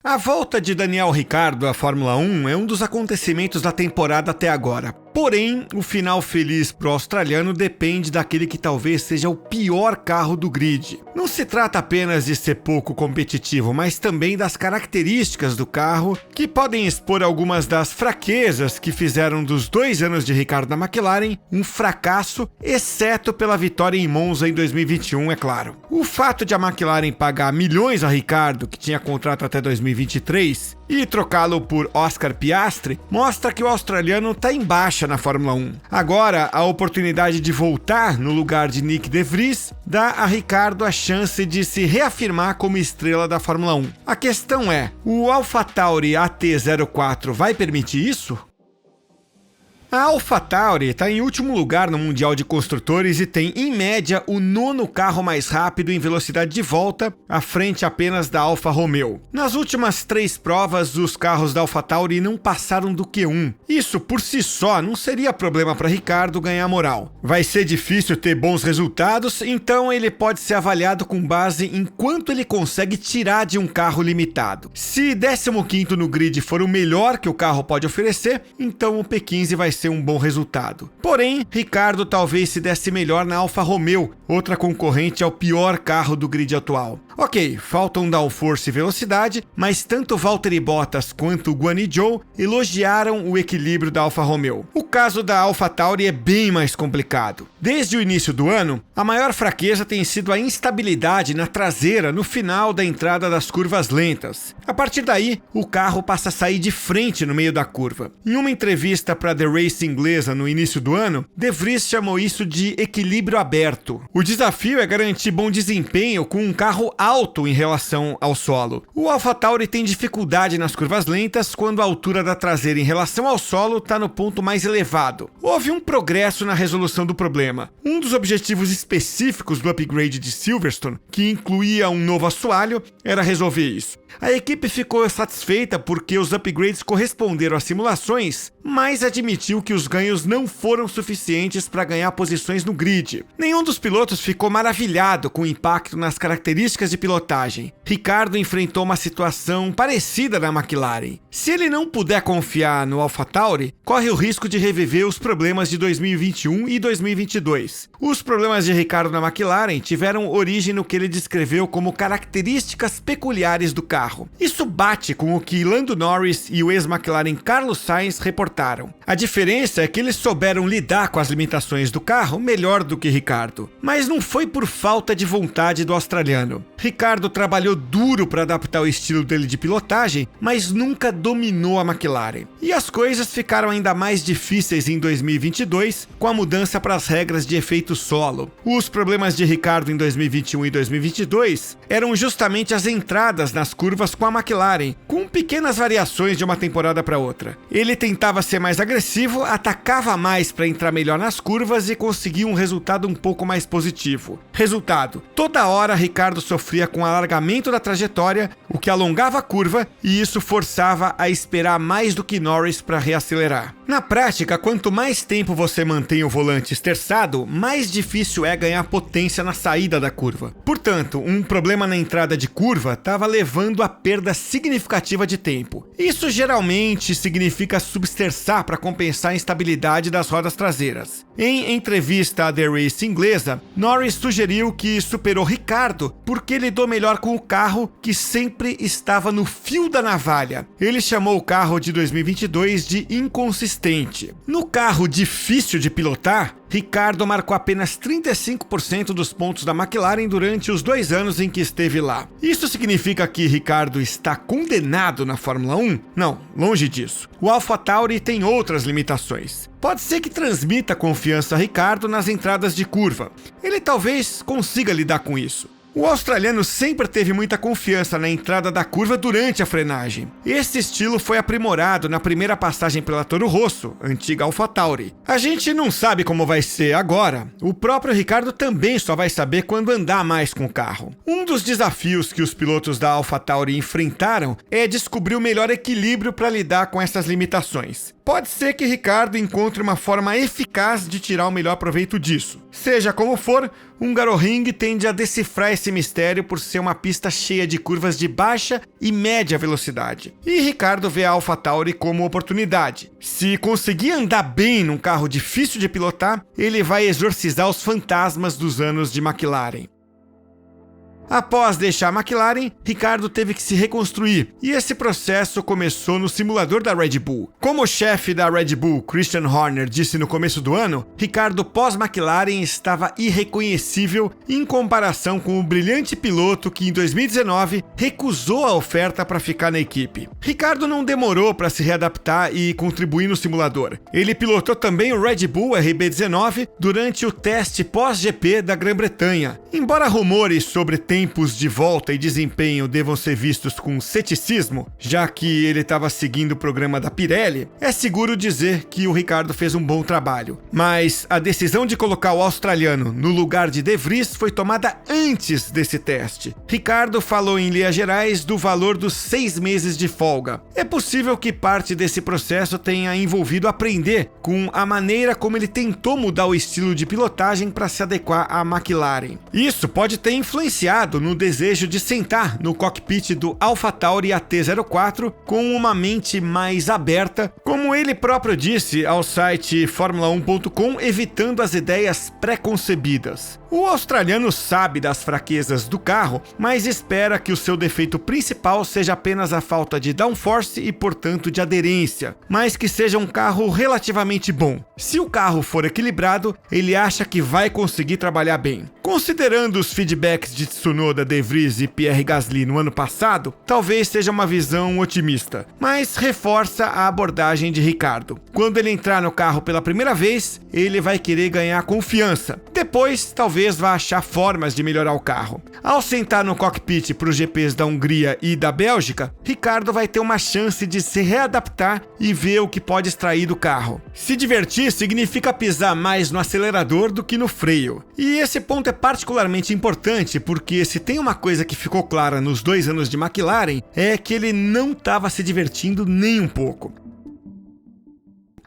A volta de Daniel Ricciardo à Fórmula 1 é um dos acontecimentos da temporada até agora. Porém, o final feliz para o australiano depende daquele que talvez seja o pior carro do grid. Não se trata apenas de ser pouco competitivo, mas também das características do carro, que podem expor algumas das fraquezas que fizeram dos 2 anos de Ricciardo na McLaren um fracasso, exceto pela vitória em Monza em 2021, é claro. O fato de a McLaren pagar milhões a Ricciardo, que tinha contrato até 2023, e trocá-lo por Oscar Piastri, mostra que o australiano está em baixa na Fórmula 1. Agora, a oportunidade de voltar no lugar de Nick De Vries dá a Ricciardo a chance de se reafirmar como estrela da Fórmula 1. A questão é, o AlphaTauri AT04 vai permitir isso? A AlphaTauri está em último lugar no Mundial de Construtores e tem, em média, o 9º carro mais rápido em velocidade de volta, à frente apenas da Alfa Romeo. Nas últimas 3 provas, os carros da AlphaTauri não passaram do Q1. Isso, por si só, não seria problema para Ricciardo ganhar moral. Vai ser difícil ter bons resultados, então ele pode ser avaliado com base em quanto ele consegue tirar de um carro limitado. Se 15º no grid for o melhor que o carro pode oferecer, então o P15 vai ser um bom resultado. Porém, Ricciardo talvez se desse melhor na Alfa Romeo, outra concorrente ao pior carro do grid atual. Ok, faltam downforce e velocidade, mas tanto Valtteri Bottas quanto Guan Yu Zhou elogiaram o equilíbrio da Alfa Romeo. O caso da AlphaTauri é bem mais complicado. Desde o início do ano, a maior fraqueza tem sido a instabilidade na traseira no final da entrada das curvas lentas. A partir daí, o carro passa a sair de frente no meio da curva. Em uma entrevista para The Race inglesa no início do ano, De Vries chamou isso de equilíbrio aberto. O desafio é garantir bom desempenho com um carro alto em relação ao solo. O AlphaTauri tem dificuldade nas curvas lentas quando a altura da traseira em relação ao solo está no ponto mais elevado. Houve um progresso na resolução do problema. Um dos objetivos específicos do upgrade de Silverstone, que incluía um novo assoalho, era resolver isso. A equipe ficou satisfeita porque os upgrades corresponderam às simulações, mas admitiu que os ganhos não foram suficientes para ganhar posições no grid. Nenhum dos pilotos ficou maravilhado com o impacto nas características de pilotagem. Ricciardo enfrentou uma situação parecida na McLaren. Se ele não puder confiar no AlphaTauri, corre o risco de reviver os problemas de 2021 e 2022. Os problemas de Ricciardo na McLaren tiveram origem no que ele descreveu como características peculiares do carro. Isso bate com o que Lando Norris e o ex-McLaren Carlos Sainz reportaram. A diferença é que eles souberam lidar com as limitações do carro melhor do que Ricciardo. Mas não foi por falta de vontade do australiano. Ricciardo trabalhou duro para adaptar o estilo dele de pilotagem, mas nunca dominou a McLaren. E as coisas ficaram ainda mais difíceis em 2022 com a mudança para as regras de efeito solo. Os problemas de Ricciardo em 2021 e 2022 eram justamente as entradas nas curvas com a McLaren, com pequenas variações de uma temporada para outra. Ele tentava ser mais agressivo, atacava mais para entrar melhor nas curvas e conseguia um resultado um pouco mais positivo. Resultado: toda hora Ricciardo sofria com o alargamento da trajetória, o que alongava a curva e isso forçava a esperar mais do que Norris para reacelerar. Na prática, quanto mais tempo você mantém o volante esterçado, mais difícil é ganhar potência na saída da curva. Portanto, um problema na entrada de curva estava levando a perda significativa de tempo. Isso geralmente significa substerçar para compensar a instabilidade das rodas traseiras. Em entrevista à The Race inglesa, Norris sugeriu que superou Ricciardo porque lidou melhor com o carro que sempre estava no fio da navalha. Ele chamou o carro de 2022 de inconsistente. No carro difícil de pilotar, Ricciardo marcou apenas 35% dos pontos da McLaren durante os 2 anos em que esteve lá. Isso significa que Ricciardo está condenado na Fórmula 1? Não, longe disso. O AlphaTauri tem outras limitações. Pode ser que transmita confiança a Ricciardo nas entradas de curva. Ele talvez consiga lidar com isso. O australiano sempre teve muita confiança na entrada da curva durante a frenagem. Esse estilo foi aprimorado na primeira passagem pela Toro Rosso, antiga AlphaTauri. A gente não sabe como vai ser agora. O próprio Ricciardo também só vai saber quando andar mais com o carro. Um dos desafios que os pilotos da AlphaTauri enfrentaram é descobrir o melhor equilíbrio para lidar com essas limitações. Pode ser que Ricciardo encontre uma forma eficaz de tirar o melhor proveito disso. Seja como for, Hungaroring tende a decifrar esse mistério por ser uma pista cheia de curvas de baixa e média velocidade. E Ricciardo vê a AlphaTauri como oportunidade. Se conseguir andar bem num carro difícil de pilotar, ele vai exorcizar os fantasmas dos anos de McLaren. Após deixar a McLaren, Ricciardo teve que se reconstruir, e esse processo começou no simulador da Red Bull. Como o chefe da Red Bull, Christian Horner, disse no começo do ano, Ricciardo pós-McLaren estava irreconhecível em comparação com o brilhante piloto que em 2019 recusou a oferta para ficar na equipe. Ricciardo não demorou para se readaptar e contribuir no simulador. Ele pilotou também o Red Bull RB19 durante o teste pós-GP da Grã-Bretanha. Embora rumores sobre tempos de volta e desempenho devam ser vistos com ceticismo, já que ele estava seguindo o programa da Pirelli, é seguro dizer que o Ricciardo fez um bom trabalho. Mas a decisão de colocar o australiano no lugar de De Vries foi tomada antes desse teste. Ricciardo falou em linhas gerais do valor dos 6 meses de folga. É possível que parte desse processo tenha envolvido aprender com a maneira como ele tentou mudar o estilo de pilotagem para se adequar à McLaren. Isso pode ter influenciado no desejo de sentar no cockpit do AlphaTauri AT04 com uma mente mais aberta, como ele próprio disse ao site Formula1.com, evitando as ideias pré-concebidas. O australiano sabe das fraquezas do carro, mas espera que o seu defeito principal seja apenas a falta de downforce e, portanto, de aderência, mas que seja um carro relativamente bom. Se o carro for equilibrado, ele acha que vai conseguir trabalhar bem. Considerando os feedbacks de Tsunoda, De Vries e Pierre Gasly no ano passado, talvez seja uma visão otimista, mas reforça a abordagem de Ricciardo. Quando ele entrar no carro pela primeira vez, ele vai querer ganhar confiança. Depois, talvez vá achar formas de melhorar o carro. Ao sentar no cockpit para os GPs da Hungria e da Bélgica, Ricciardo vai ter uma chance de se readaptar e ver o que pode extrair do carro. Se divertir significa pisar mais no acelerador do que no freio. E esse ponto é particularmente importante porque se tem uma coisa que ficou clara nos 2 anos de McLaren é que ele não estava se divertindo nem um pouco.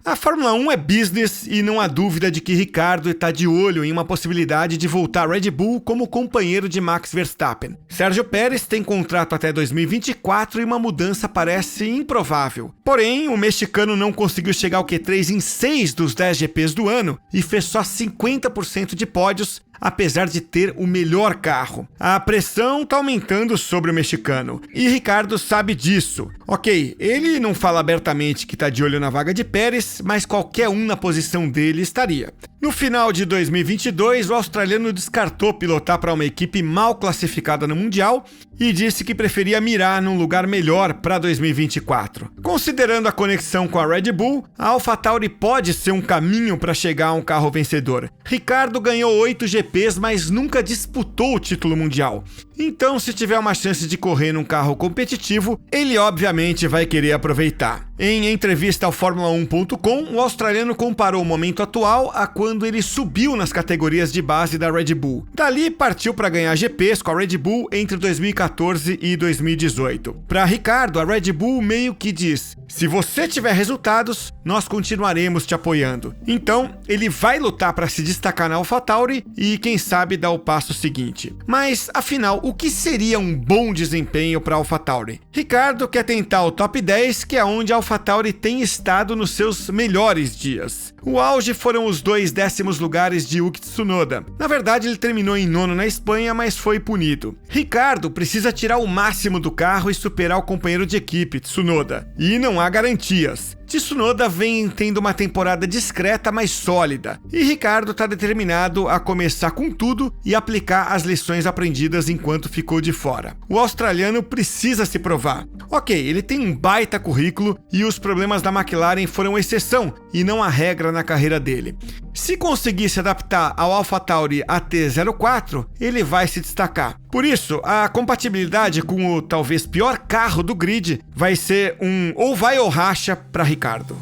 A Fórmula 1 é business e não há dúvida de que Ricciardo está de olho em uma possibilidade de voltar à Red Bull como companheiro de Max Verstappen. Sérgio Pérez tem contrato até 2024 e uma mudança parece improvável. Porém, o mexicano não conseguiu chegar ao Q3 em 6 dos 10 GPs do ano e fez só 50% de pódios, apesar de ter o melhor carro. A pressão está aumentando sobre o mexicano, e Ricciardo sabe disso. Ok, ele não fala abertamente que está de olho na vaga de Pérez, mas qualquer um na posição dele estaria. No final de 2022, o australiano descartou pilotar para uma equipe mal classificada no Mundial e disse que preferia mirar num lugar melhor para 2024. Considerando a conexão com a Red Bull, a AlphaTauri pode ser um caminho para chegar a um carro vencedor. Ricciardo ganhou 8 GPs, mas nunca disputou o título mundial. Então, se tiver uma chance de correr num carro competitivo, ele obviamente vai querer aproveitar. Em entrevista ao Formula1.com, o australiano comparou o momento atual a quando ele subiu nas categorias de base da Red Bull. Dali partiu para ganhar GPs com a Red Bull entre 2014 e 2018. Para Ricciardo, a Red Bull meio que diz: se você tiver resultados, nós continuaremos te apoiando. Então, ele vai lutar para se destacar na AlphaTauri e, quem sabe, dar o passo seguinte. Mas, afinal, o que seria um bom desempenho para a AlphaTauri? Ricciardo quer tentar o top 10, que é onde a AlphaTauri tem estado nos seus melhores dias. O auge foram os 2 décimos lugares de Yuki Tsunoda. Na verdade, ele terminou em 9º na Espanha, mas foi punido. Ricciardo precisa tirar o máximo do carro e superar o companheiro de equipe, Tsunoda. E não há garantias. Tsunoda vem tendo uma temporada discreta, mas sólida, e Ricciardo está determinado a começar com tudo e aplicar as lições aprendidas enquanto ficou de fora. O australiano precisa se provar. Ok, ele tem um baita currículo e os problemas da McLaren foram exceção e não a regra na carreira dele. Se conseguir se adaptar ao AlphaTauri AT04, ele vai se destacar. Por isso, a compatibilidade com o talvez pior carro do grid vai ser um ou vai ou racha para Ricciardo.